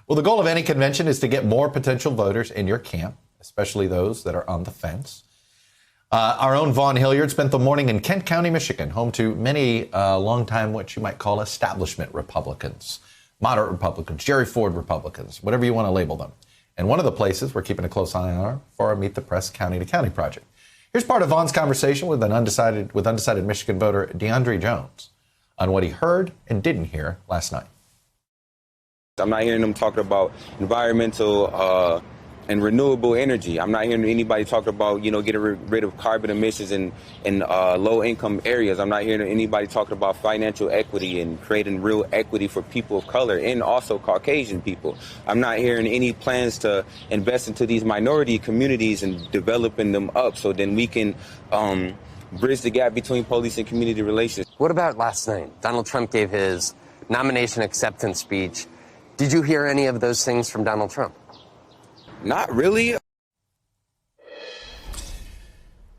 Well, the goal of any convention is to get more potential voters in your camp, especially those that are on the fence. Our own Vaughn Hilliard spent the morning in Kent County, Michigan, home to many longtime what you might call establishment Republicans, moderate Republicans, Jerry Ford Republicans, whatever you want to label them. And one of the places we're keeping a close eye on for our Meet the Press County to County project. Here's part of Vaughn's conversation with undecided Michigan voter DeAndre Jones on what he heard and didn't hear last night. I'm not hearing them talking about environmental and renewable energy. I'm not hearing anybody talk about, getting rid of carbon emissions in low-income areas. I'm not hearing anybody talking about financial equity and creating real equity for people of color and also Caucasian people. I'm not hearing any plans to invest into these minority communities and developing them up so then we can bridge the gap between police and community relations. What about last night? Donald Trump gave his nomination acceptance speech. Did you hear any of those things from Donald Trump? Not really.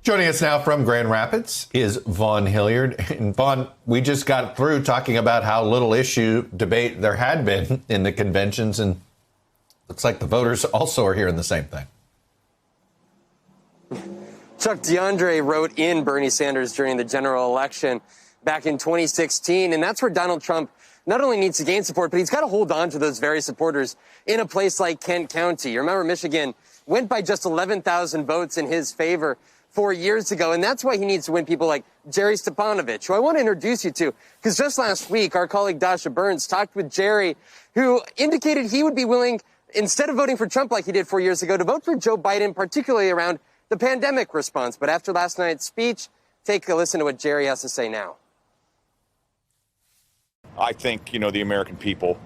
Joining us now from Grand Rapids is Vaughn Hilliard. And Vaughn, we just got through talking about how little issue debate there had been in the conventions, and looks like the voters also are hearing the same thing. Chuck, DeAndre wrote in Bernie Sanders during the general election back in 2016, and that's where Donald Trump not only needs to gain support, but he's got to hold on to those very supporters in a place like Kent County. You remember Michigan went by just 11,000 votes in his favor 4 years ago, and that's why he needs to win people like Jerry Stepanovich, who I want to introduce you to, because just last week, our colleague Dasha Burns talked with Jerry, who indicated he would be willing, instead of voting for Trump like he did 4 years ago, to vote for Joe Biden, particularly around the pandemic response. But after last night's speech, take a listen to what Jerry has to say now. I think, the American people,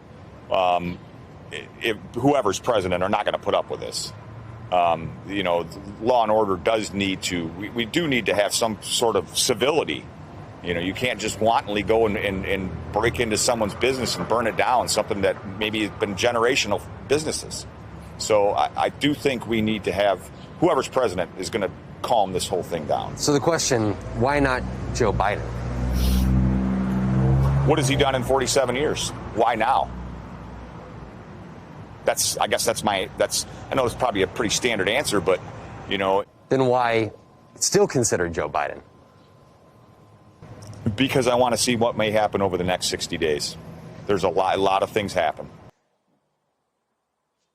if whoever's president, are not going to put up with this. Law and order does need to, we do need to have some sort of civility. You can't just wantonly go and break into someone's business and burn it down, something that maybe has been generational businesses. So I do think we need to have, whoever's president is going to calm this whole thing down. So the question, why not Joe Biden? What has he done in 47 years? Why now? I know it's probably a pretty standard answer, but, Then why still consider Joe Biden? Because I want to see what may happen over the next 60 days. There's a lot of things happen.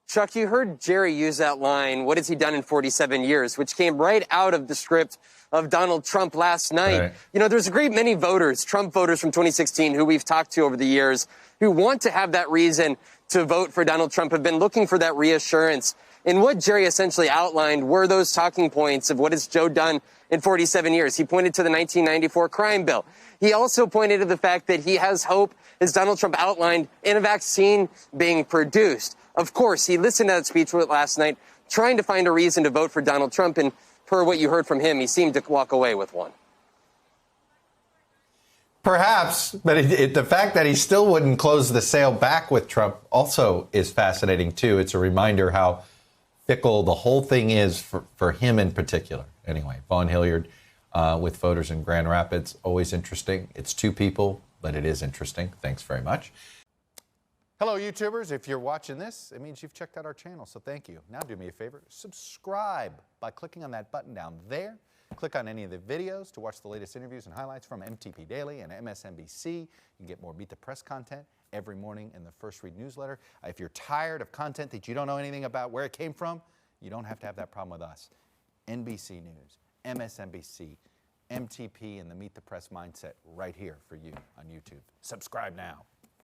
Chuck, you heard Jerry use that line, what has he done in 47 years, which came right out of the script of Donald Trump last night. Right. There's a great many voters, Trump voters from 2016, who we've talked to over the years, who want to have that reason to vote for Donald Trump, have been looking for that reassurance. And what Jerry essentially outlined were those talking points of what has Joe done in 47 years. He pointed to the 1994 crime bill. He also pointed to the fact that he has hope, as Donald Trump outlined, in a vaccine being produced. Of course, he listened to that speech last night, trying to find a reason to vote for Donald Trump, and per what you heard from him, he seemed to walk away with one. Perhaps, but the fact that he still wouldn't close the sale back with Trump also is fascinating, too. It's a reminder how fickle the whole thing is for him in particular. Anyway, Vaughn Hilliard with voters in Grand Rapids, always interesting. It's two people, but it is interesting. Thanks very much. Hello, YouTubers. If you're watching this, it means you've checked out our channel, so thank you. Now do me a favor, subscribe by clicking on that button down there. Click on any of the videos to watch the latest interviews and highlights from MTP Daily and MSNBC. You can get more Meet the Press content every morning in the First Read newsletter. If you're tired of content that you don't know anything about where it came from, you don't have to have that problem with us. NBC News, MSNBC, MTP, and the Meet the Press mindset right here for you on YouTube. Subscribe now.